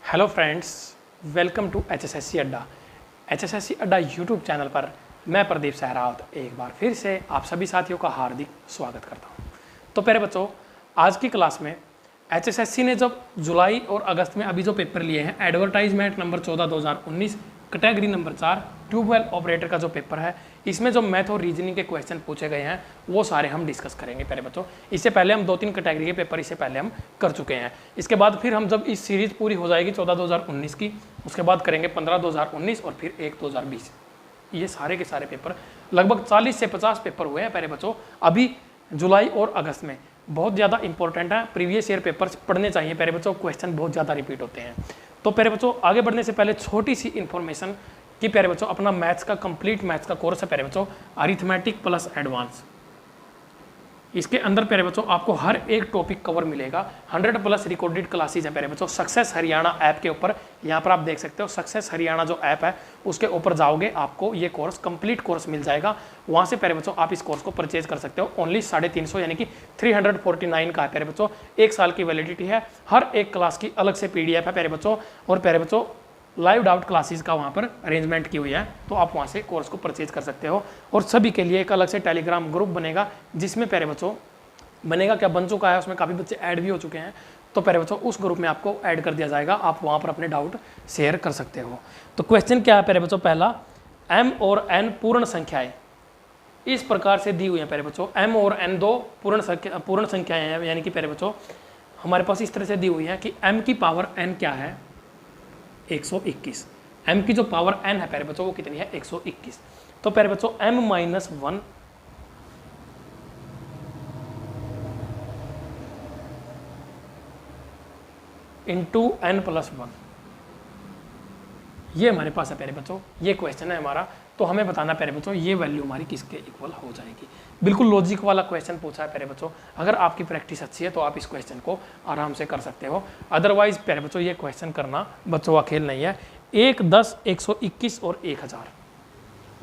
Hello friends, welcome to HSSC Adda. HSSC Adda YouTube channel पर मैं प्रदीप सहरावत एक बार फिर से आप सभी साथियों का हार्दिक स्वागत करता हूं। तो प्यारे बच्चों, आज की क्लास में HSSC ने जब जुलाई और अगस्त में अभी जो पेपर लिए हैं, advertisement number 14/2019 category number 4 tubewell operator का जो पेपर है, इसमें जो मैथ और रीजनिंग के क्वेश्चन पूछे गए हैं वो सारे हम डिस्कस करेंगे प्यारे बच्चों। इससे पहले हम 2-3 कैटेगरी के पेपर इससे पहले हम कर चुके हैं। इसके बाद फिर हम जब इस सीरीज पूरी हो जाएगी 14/2019 की, उसके बाद करेंगे 15/2019 और फिर 1/2020। ये सारे के सारे पेपर लगभग 40 से 50 पेपर हुए हैं प्यारे बच्चों अभी जुलाई और अगस्त में। बहुत ज़्यादा इंपॉर्टेंट है, प्रीवियस ईयर पेपर्स पढ़ने चाहिए प्यारे बच्चों, क्वेश्चन बहुत ज़्यादा रिपीट होते हैं। तो प्यारे बच्चों, आगे बढ़ने से पहले छोटी सी इन्फॉर्मेशन कि प्यारे बच्चों अपना मैथ्स का कंप्लीट मैथ्स का कोर्स है प्यारे बच्चों, अरिथमेटिक प्लस एडवांस। इसके अंदर प्यारे बच्चों आपको हर एक टॉपिक कवर मिलेगा। 100+ रिकॉर्डेड क्लासेज है प्यारे बच्चों सक्सेस हरियाणा ऐप के ऊपर। यहाँ पर आप देख सकते हो सक्सेस हरियाणा जो ऐप है उसके ऊपर जाओगे, आपको ये कोर्स कंप्लीट कोर्स मिल जाएगा। वहाँ से प्यारे बच्चों आप इस कोर्स को परचेज कर सकते हो। ओनली 350 यानी कि 349 का है प्यारे बच्चों। 1 साल की वैलिडिटी है। हर एक क्लास की अलग से PDF है प्यारे बच्चों। और प्यारे बच्चों लाइव डाउट क्लासेस का वहाँ पर अरेंजमेंट की हुई है, तो आप वहाँ से कोर्स को परचेज कर सकते हो। और सभी के लिए एक अलग से टेलीग्राम ग्रुप बनेगा, जिसमें प्यारे बच्चों बनेगा क्या, बन चुका है, उसमें काफ़ी बच्चे ऐड भी हो चुके हैं। तो प्यारे बच्चों उस ग्रुप में आपको ऐड कर दिया जाएगा, आप वहाँ पर अपने डाउट शेयर कर सकते हो। तो क्वेश्चन क्या है प्यारे बच्चों, पहला m और n पूर्ण संख्याएं इस प्रकार से दी हुई हैं प्यारे बच्चों। m और n दो पूर्ण संख्याएं हैं, यानी कि प्यारे बच्चों हमारे पास इस तरह से दी हुई है कि m की पावर n क्या है 121। m की जो पावर n है प्यारे बच्चों वो कितनी है 121। तो प्यारे बच्चों m-1 इंटू n+1, ये हमारे पास है प्यारे बच्चों। ये क्वेश्चन है हमारा, तो हमें बताना प्यारे बच्चों ये वैल्यू हमारी किसके इक्वल हो जाएगी। बिल्कुल लॉजिक वाला क्वेश्चन पूछा है प्यारे बच्चों। अगर आपकी प्रैक्टिस अच्छी है तो आप इस क्वेश्चन को आराम से कर सकते हो। अदरवाइज प्यारे बच्चों ये क्वेश्चन करना बच्चों का खेल नहीं है। 1, 10, 121 और 1000।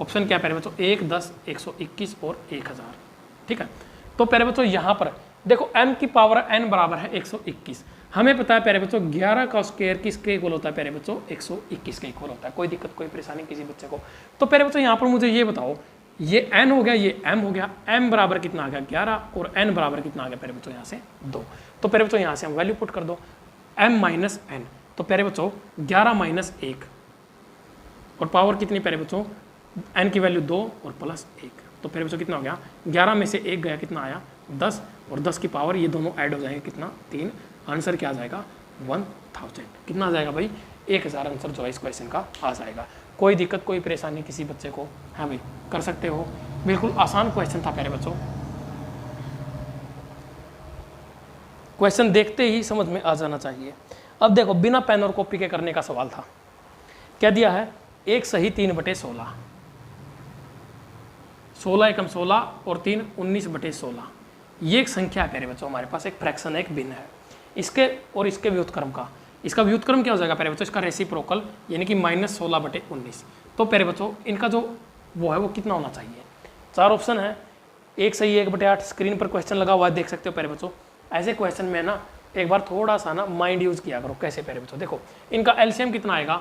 ऑप्शन क्या है प्यारे बच्चों, 1, 10, 121 और 1000। ठीक है। तो प्यारे बच्चों यहाँ पर देखो m की पावर n बराबर है 121। हमें पता है प्यारे बच्चों 11 का स्क्वायर किसके इक्वल होता है प्यारे बच्चों 121 के इक्वल होता है। कोई दिक्कत कोई परेशानी किसी बच्चे को। तो प्यारे बच्चों यहाँ पर मुझे ये बताओ, ये n हो गया, ये m हो गया, m बराबर कितना आ गया 11 और n बराबर कितना आ गया प्यारे बच्चों यहाँ से 2। तो प्यारे बच्चों यहाँ से हम वैल्यू पुट कर दो m-n। तो प्यारे बच्चों 11-1 और पावर कितनी प्यारे बच्चों, n की वैल्यू 2 और +1। तो प्यारे बच्चों कितना हो गया, 11 में से 1 गया, कितना आया 10, और 10 की पावर ये दोनों ऐड हो जाएंगे कितना 3। आंसर क्या आ जाएगा 1000। कितना आ जाएगा भाई 1000 आंसर जो है इस क्वेश्चन का आ जाएगा। कोई दिक्कत कोई परेशानी किसी बच्चे को, हाँ भाई कर सकते हो। बिल्कुल आसान क्वेश्चन था प्यारे बच्चों, क्वेश्चन देखते ही समझ में आ जाना चाहिए। अब देखो बिना पेन और कॉपी के करने का सवाल था। क्या दिया है, 1 सही 3/16, 16 एकम 16 और 3 19/16। ये एक संख्या है प्यारे बच्चों, हमारे पास एक फ्रैक्शन है, एक भिन्न है। इसके और इसके व्युत्क्रम का, इसका व्युत्क्रम क्या हो जाएगा प्यारे बच्चों, इसका रेसिप्रोकल यानी कि -16/19। तो प्यारे बच्चों इनका जो वो है वो कितना होना चाहिए। 4 ऑप्शन है, 1 सही 1/8। स्क्रीन पर क्वेश्चन लगा हुआ है, देख सकते हो प्यारे बच्चों। ऐसे क्वेश्चन में ना एक बार थोड़ा सा ना माइंड यूज किया करो। कैसे प्यारे बच्चों, देखो इनका एलसीएम कितना आएगा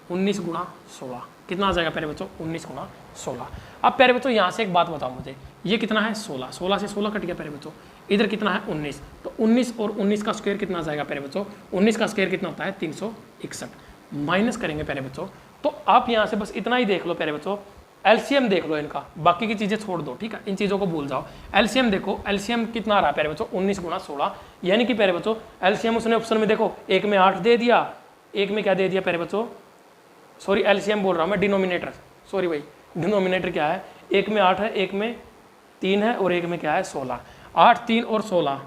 19 × 16। कितना आ जाएगा प्यारे बच्चों 19 × 16। अब प्यारे बच्चों यहाँ से एक बात बताओ मुझे, ये कितना है 16, 16 से 16 कट गया प्यारे बच्चों। इधर कितना है 19, तो 19 और 19 का स्क्वायर कितना आ जाएगा प्यारे बच्चों, 19 का स्क्वायर कितना होता है 361। माइनस करेंगे प्यारे बच्चों, तो आप यहाँ से बस इतना ही देख लो प्यारे बच्चों, एलसीएम देख लो इनका, बाकी की चीज़ें छोड़ दो। ठीक है, इन चीज़ों को भूल जाओ। एलसीएम देखो, एलसीएम कितना आ रहा है प्यारे बच्चों 19 × 16, यानी कि प्यारे बच्चों एलसीएम उसने ऑप्शन में देखो, एक में 8 दे दिया, एक में क्या दे दिया प्यारे बच्चों, सॉरी एलसीएम बोल रहा हूँ मैं, डिनोमिनेटर, सॉरी भाई डिनोमिनेटर क्या है, एक में 8 है, एक में 3 है और एक में क्या है 16। 8, 3 और 16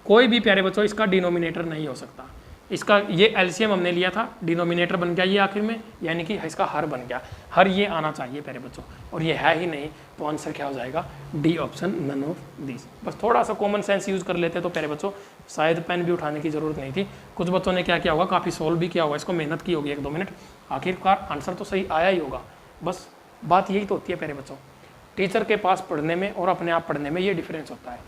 कोई भी प्यारे बच्चों इसका डिनोमिनेटर नहीं हो सकता। इसका ये एलसीएम हमने लिया था, डिनोमिनेटर बन गया ये आखिर में, यानी कि इसका हर बन गया। हर ये आना चाहिए प्यारे बच्चों, और ये है ही नहीं, तो आंसर क्या हो जाएगा D option, none of this. बस थोड़ा सा कॉमन सेंस यूज़ कर लेते तो प्यारे बच्चों शायद पेन भी उठाने की ज़रूरत नहीं थी। कुछ बच्चों ने क्या किया होगा, काफ़ी सोल्व भी किया होगा, इसको मेहनत की होगी 1-2 मिनट, आखिरकार आंसर तो सही आया ही होगा। बस बात यही तो होती है प्यारे बच्चों, टीचर के पास पढ़ने में और अपने आप पढ़ने में ये डिफरेंस होता है।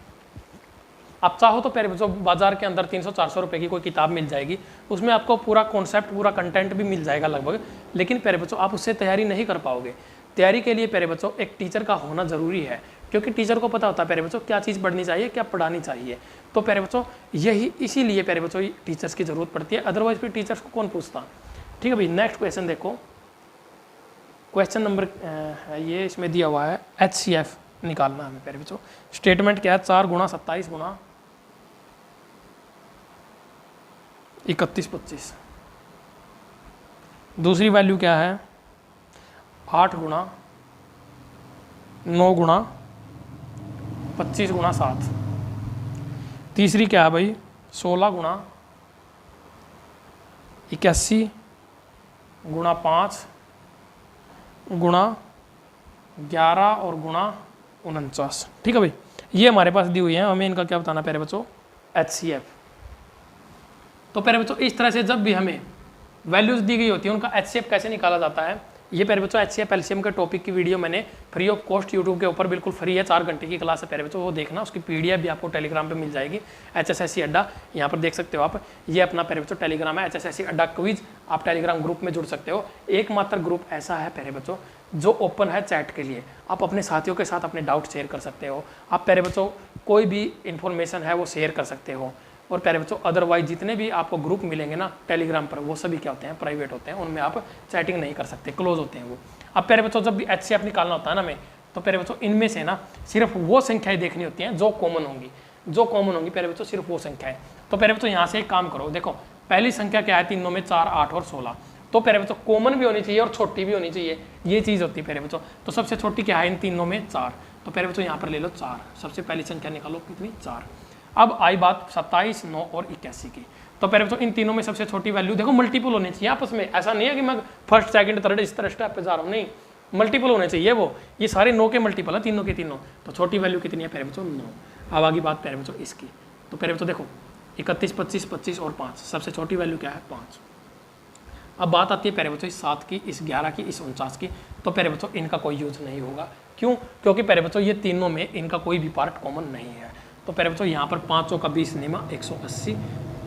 आप चाहो तो प्यारे बच्चों बाजार के अंदर 300-400 रुपए की कोई किताब मिल जाएगी, उसमें आपको पूरा कॉन्सेप्ट पूरा कंटेंट भी मिल जाएगा लगभग, लेकिन प्यारे बच्चों आप उससे तैयारी नहीं कर पाओगे। तैयारी के लिए प्यारे बच्चों एक टीचर का होना जरूरी है, क्योंकि टीचर को पता होता है प्यारे बच्चों क्या चीज़ पढ़नी चाहिए, क्या पढ़ानी चाहिए। तो प्यारे बच्चों यही इसीलिए प्यारे बच्चों टीचर्स की जरूरत पड़ती है, अदरवाइज फिर टीचर्स को कौन पूछता। ठीक है भाई, नेक्स्ट क्वेश्चन देखो, क्वेश्चन नंबर ये इसमें दिया हुआ है HCF निकालना हमें प्यारे बच्चों। स्टेटमेंट क्या है, 4 गुणा 27 गुणा 31 25। दूसरी वैल्यू क्या है, 8 गुणा 9 गुणा 25 गुणा 7। तीसरी क्या है भाई, 16 गुणा 81 गुणा 5 गुणा 11 और गुणा 49। ठीक है भाई, ये हमारे पास दी हुई है, हमें इनका क्या बताना प्यारे बच्चों, HCF। तो प्यारे बच्चों इस तरह से जब भी हमें वैल्यूज दी गई होती है उनका HCF कैसे निकाला जाता है, ये प्यारे बच्चों HCF LCM के टॉपिक की वीडियो मैंने फ्री ऑफ कॉस्ट यूट्यूब के ऊपर बिल्कुल फ्री है, 4 घंटे की क्लास है प्यारे बच्चों, वो देखना, उसकी PDF भी आपको टेलीग्राम पे मिल जाएगी। HSSC अड्डा यहाँ पर देख सकते हो आप, ये अपना प्यारे बच्चों टेलीग्राम है, HSSC अड्डा क्विज। आप टेलीग्राम ग्रुप में जुड़ सकते हो, एकमात्र ग्रुप ऐसा है प्यारे बच्चों जो ओपन है चैट के लिए। आप अपने साथियों के साथ अपने डाउट शेयर कर सकते हो, आप प्यारे बच्चों कोई भी इंफॉर्मेशन है वो शेयर कर सकते हो। और प्यारे बच्चों अदरवाइज जितने भी आपको ग्रुप मिलेंगे ना टेलीग्राम पर, वो सभी क्या होते हैं, प्राइवेट होते हैं, उनमें आप चैटिंग नहीं कर सकते, क्लोज होते हैं वो। अब प्यारे बच्चों जब भी HCF निकालना होता है ना हमें, तो प्यारे बच्चों इनमें से ना सिर्फ वो संख्याएं देखनी होती हैं जो कॉमन होंगी, जो कॉमन होंगी प्यारे बच्चों, सिर्फ वो संख्या है। तो प्यारे बच्चों यहाँ से एक काम करो, देखो पहली संख्या क्या है, तीनों में 4 8 और 16। तो प्यारे बच्चों कॉमन भी होनी चाहिए और छोटी भी होनी चाहिए, ये चीज़ होती है प्यारे बच्चों। तो सबसे छोटी क्या है इन तीनों में, 4। तो प्यारे बच्चों यहाँ पर ले लो 4, सबसे पहली संख्या निकालो कितनी, 4। अब आई बात 27 9 और 81 की। तो प्यारे बच्चों इन तीनों में सबसे छोटी वैल्यू देखो मल्टीपल होनी चाहिए आपस में, ऐसा नहीं है कि मैं फर्स्ट सेकंड थर्ड इस तरह स्टेप पे जा रहा हूँ, नहीं, मल्टीपल होने चाहिए वो, ये सारे 9 के मल्टीपल है, तीनों के तीनों। तो छोटी वैल्यू कितनी है प्यारे बच्चों, 9। अब आगे बात प्यारे बच्चों इसकी। तो प्यारे बच्चों देखो 31 25 25 और 5, सबसे छोटी वैल्यू क्या है, 5। अब बात आती है प्यारे बच्चों इस 7 की, इस 11 की, इस 49 की। तो प्यारे बच्चों इनका कोई यूज नहीं होगा, क्यों, क्योंकि प्यारे बच्चों ये तीनों में इनका कोई भी पार्ट कॉमन नहीं है। तो प्यारे बच्चों यहाँ पर 5 का 20 निमा 180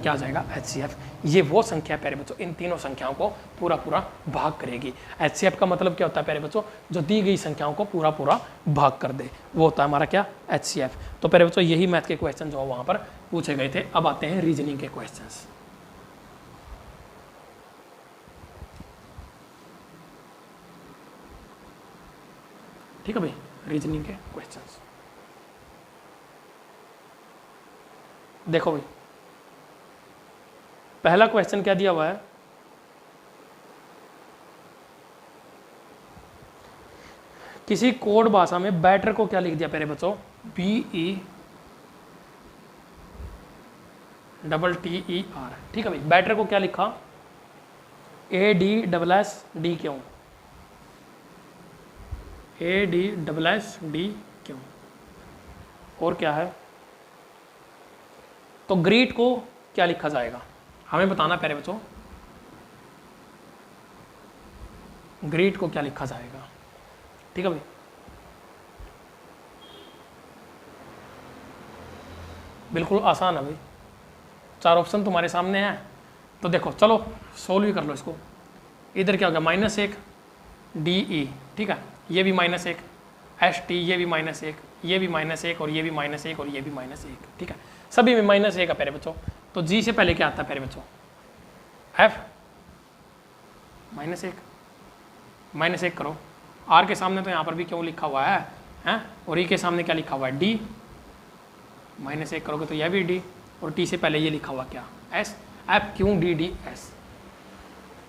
क्या आ जाएगा, HCF। ये वो संख्या प्यारे बच्चों इन तीनों संख्याओं को पूरा पूरा भाग करेगी। HCF का मतलब क्या होता है प्यारे बच्चों, जो दी गई संख्याओं को पूरा पूरा भाग कर दे, वो होता है हमारा क्या, HCF। तो प्यारे बच्चों यही मैथ के क्वेश्चन जो वहाँ पर पूछे गए थे। अब आते हैं रीजनिंग के क्वेश्चन। ठीक है भाई, रीजनिंग के क्वेश्चंस देखो भाई, पहला क्वेश्चन क्या दिया हुआ है, किसी कोड भाषा में बैटर को क्या लिख दिया प्यारे बच्चों, BETTER। ठीक है भाई, बैटर को क्या लिखा, ADSSD क्यों, ADSSD क्यों, और क्या है, तो ग्रीट को क्या लिखा जाएगा, हमें बताना प्यारे बच्चों, ग्रीट को क्या लिखा जाएगा। ठीक है भाई, बिल्कुल आसान है भाई, 4 ऑप्शन तुम्हारे सामने हैं। तो देखो चलो सोल्व ही कर लो इसको। इधर क्या हो गया, -1 DE, ठीक है, ये भी -1 ST, ये भी -1, ये भी -1 और ये भी -1 और ये भी -1। ठीक है, सभी में -1 है प्यारे बच्चों। तो G से पहले क्या आता है प्यारे बच्चों, F, -1 करो। R के सामने तो यहाँ पर भी क्यों लिखा हुआ है, हैं, और E के सामने क्या लिखा हुआ है, D, -1 करोगे तो यह भी D, और T से पहले ये लिखा हुआ क्या, S, F क्यों D D S,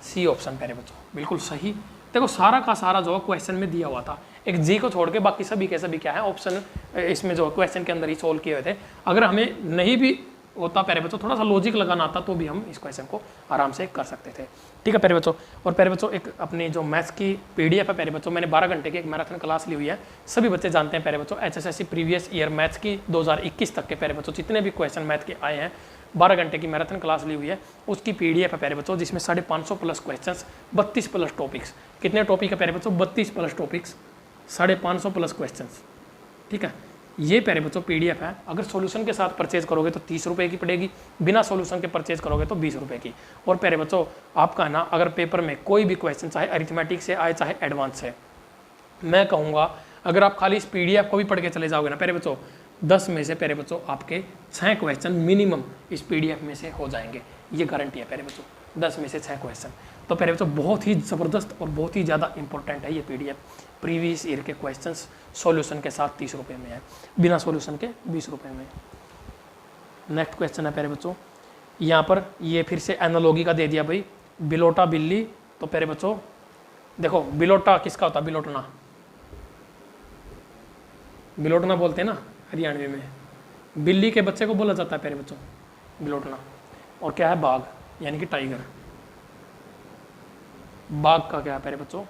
C option प्यारे बच्चों बिल्कुल सही। देखो सारा का सारा जो क्वेश्चन में दिया हुआ था, एक जी को छोड़ के बाकी सभी के सभी क्या है ऑप्शन इसमें जो क्वेश्चन के अंदर ही सोल्व किए हुए थे। अगर हमें नहीं भी होता प्यारे बच्चों, थोड़ा सा लॉजिक लगाना आता तो भी हम इस क्वेश्चन को आराम से कर सकते थे। ठीक है प्यारे बच्चों, और प्यारे बच्चों एक अपनी जो मैथ्स की PDF है प्यारे बच्चों, मैंने 12 घंटे की एक मैराथन क्लास ली हुई है। सभी बच्चे जानते हैं प्यारे बच्चों, HSSC प्रीवियस ईयर मैथ्स की 2021 तक के प्यारे बच्चों जितने भी क्वेश्चन मैथ के आए हैं, 12 घंटे की मैराथन क्लास ली हुई है, उसकी PDF है प्यारे बच्चों, जिसमें 550 प्लस क्वेश्चन, 32 प्लस टॉपिक्स। कितने टॉपिक है प्यारे बच्चों, 32 प्लस टॉपिक्स, 550 प्लस क्वेश्चन। ठीक है, ये प्यारे बच्चों PDF है। अगर सॉल्यूशन के साथ परचेज करोगे तो 30 रुपये की पड़ेगी, बिना सॉल्यूशन के परचेज करोगे तो 20 रुपये की। और प्यारे बच्चों आपका ना अगर पेपर में कोई भी क्वेश्चन चाहे अरिथमेटिक से आए चाहे एडवांस से, मैं कहूँगा अगर आप खाली इस PDF को भी पढ़ के चले जाओगे ना प्यारे बच्चों, 10 में से प्यारे बच्चों आपके 6 क्वेश्चन मिनिमम इस PDF में से हो जाएंगे, ये गारंटी है प्यारे बच्चों। 10 में से 6 क्वेश्चन तो प्यारे बच्चों बहुत ही ज़बरदस्त और बहुत ही ज़्यादा इंपॉर्टेंट है ये PDF। प्रीवियस ईयर के क्वेश्चंस सॉल्यूशन के साथ 30 रुपये में है, बिना सॉल्यूशन के 20 रुपये में। नेक्स्ट क्वेश्चन है प्यारे बच्चों, यहाँ पर ये फिर से एनालॉजी का दे दिया भाई, बिलोटा बिल्ली। तो प्यारे बच्चों देखो बिलोटा किसका होता है, बिलोटना, बिलोटना बोलते हैं ना हरियाणवी में, बिल्ली के बच्चे को बोला जाता है प्यारे बच्चों बिलोटना। और क्या है, बाघ यानी कि टाइगर। बाघ का क्या है प्यारे बच्चों,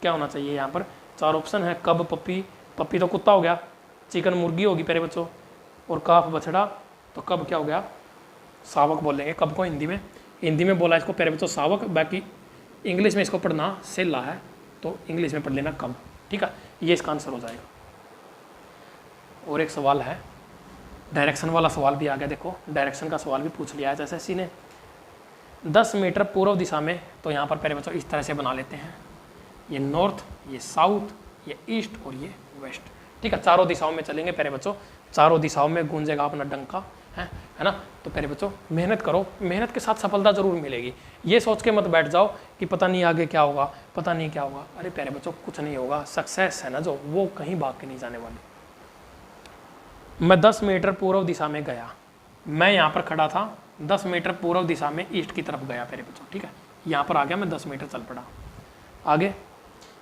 क्या होना चाहिए यहाँ पर, 4 ऑप्शन है, कब पप्पी, पप्पी तो कुत्ता हो गया, चिकन मुर्गी होगी प्यारे बच्चों, और काफ बछड़ा। तो कब क्या हो गया, सावक बोलेंगे कब को हिंदी में, हिंदी में बोला इसको प्यारे बच्चों सावक, बाकी इंग्लिश में इसको पढ़ना सेला है, तो इंग्लिश में पढ़ लेना कब, ठीक है, ये इसका आंसर हो जाएगा। और एक सवाल है, डायरेक्शन वाला सवाल भी आ गया, देखो डायरेक्शन का सवाल भी पूछ लिया है SSC ने। 10 मीटर पूर्व दिशा में, तो यहाँ पर प्यारे बच्चों इस तरह से बना लेते हैं, ये नॉर्थ, ये साउथ, ये ईस्ट और ये वेस्ट, ठीक है, चारों दिशाओं में चलेंगे प्यारे बच्चों, चारों दिशाओं में गूंजेगा अपना डंका, है ना। तो प्यारे बच्चों मेहनत करो, मेहनत के साथ सफलता जरूर मिलेगी। ये सोच के मत बैठ जाओ कि पता नहीं आगे क्या होगा, पता नहीं क्या होगा, अरे प्यारे बच्चों कुछ नहीं होगा, सक्सेस है ना जो, वो कहीं भाग के नहीं जाने वाली। मैं 10 मीटर पूर्व दिशा में गया, मैं यहाँ पर खड़ा था, 10 मीटर पूर्व दिशा में ईस्ट की तरफ गया प्यारे बच्चों, ठीक है, यहाँ पर आ गया मैं 10 मीटर चल पड़ा, आगे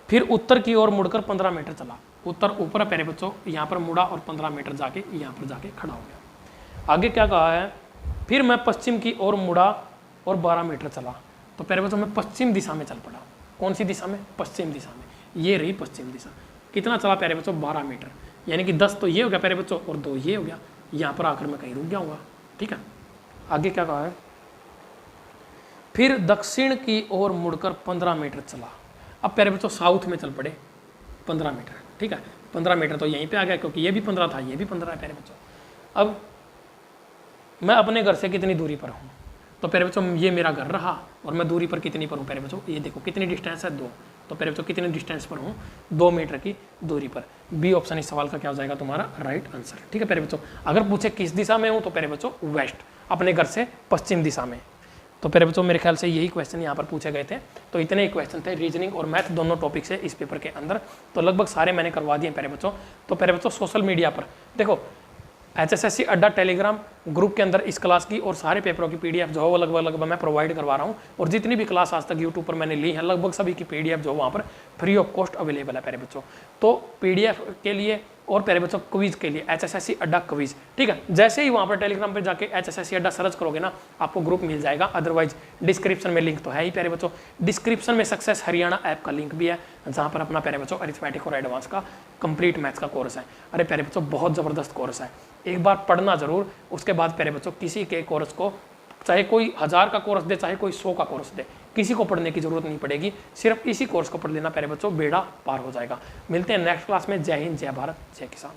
फिर उत्तर की ओर मुड़कर 15 मीटर चला, उत्तर ऊपर है प्यारे बच्चों, यहाँ पर मुड़ा और 15 मीटर जाके यहाँ पर जाके खड़ा हो गया। आगे क्या कहा है, फिर मैं पश्चिम की ओर मुड़ा और 12 मीटर चला। तो प्यारे बच्चों मैं पश्चिम दिशा में चल पड़ा, कौन सी दिशा में, पश्चिम दिशा में, ये रही पश्चिम दिशा। कितना चला प्यारे बच्चों, 12 मीटर, यानी कि 10 तो ये हो गया प्यारे बच्चों और 2 ये हो गया, यहाँ पर आकर मैं कहीं रुक गया होगा, ठीक है। आगे क्या कहा है, फिर दक्षिण की ओर मुड़कर 15 मीटर चला। अब प्यारे बच्चों साउथ में चल पड़े 15 मीटर, ठीक है, 15 मीटर तो यहीं पे आ गया क्योंकि ये भी 15 था, ये भी 15 है प्यारे बच्चों। अब मैं अपने घर से कितनी दूरी पर हूँ, तो प्यारे बच्चों ये मेरा घर रहा और मैं दूरी पर कितनी पर हूँ प्यारे बच्चों, ये देखो कितनी डिस्टेंस है, 2। तो प्यारे बच्चों कितने डिस्टेंस पर हूँ, 2 मीटर की दूरी पर। बी ऑप्शन इस सवाल का क्या हो जाएगा तुम्हारा राइट आंसर, ठीक है प्यारे बच्चों। अगर पूछे किस दिशा में हूँ तो प्यारे बच्चों वेस्ट, अपने घर से पश्चिम दिशा में। तो प्यारे बच्चों मेरे ख्याल से यही क्वेश्चन यहाँ पर पूछे गए थे। तो इतने ही क्वेश्चन थे, रीजनिंग और मैथ दोनों टॉपिक से इस पेपर के अंदर, तो लगभग सारे मैंने करवा दिए प्यारे बच्चों। तो प्यारे बच्चों सोशल मीडिया पर देखो HSSC अड्डा टेलीग्राम ग्रुप के अंदर इस क्लास की और सारे पेपरों की PDF जो है वो लगभग मैं प्रोवाइड करवा रहा हूँ, और जितनी भी क्लास आज तक यूट्यूब पर मैंने ली है लगभग सभी की PDF जो वहाँ पर फ्री ऑफ कॉस्ट अवेलेबल है प्यारे बच्चों। तो PDF के लिए और प्यारे बच्चों क्विज के लिए HSSC अड्डा क्विज, ठीक है, जैसे ही वहाँ पर टेलीग्राम पर जाके HSSC अड्डा सर्च करोगे ना आपको ग्रुप मिल जाएगा, अदरवाइज डिस्क्रिप्शन में लिंक तो है ही प्यारे बच्चों। डिस्क्रिप्शन में सक्सेस हरियाणा ऐप का लिंक भी है, जहाँ पर अपना प्यारे बच्चों अरिथमेटिक और एडवांस का कंप्लीट मैथ्स का कोर्स है। अरे प्यारे बच्चों बहुत ज़बरदस्त कोर्स है, एक बार पढ़ना जरूर, उसके बाद प्यारे बच्चों किसी के कोर्स को, चाहे कोई 1000 का कोर्स दे चाहे कोई 100 का कोर्स दे, किसी को पढ़ने की जरूरत नहीं पड़ेगी, सिर्फ इसी कोर्स को पढ़ लेना प्यारे बच्चों, बेड़ा पार हो जाएगा। मिलते हैं नेक्स्ट क्लास में। जय हिंद, जय भारत, जय किसान।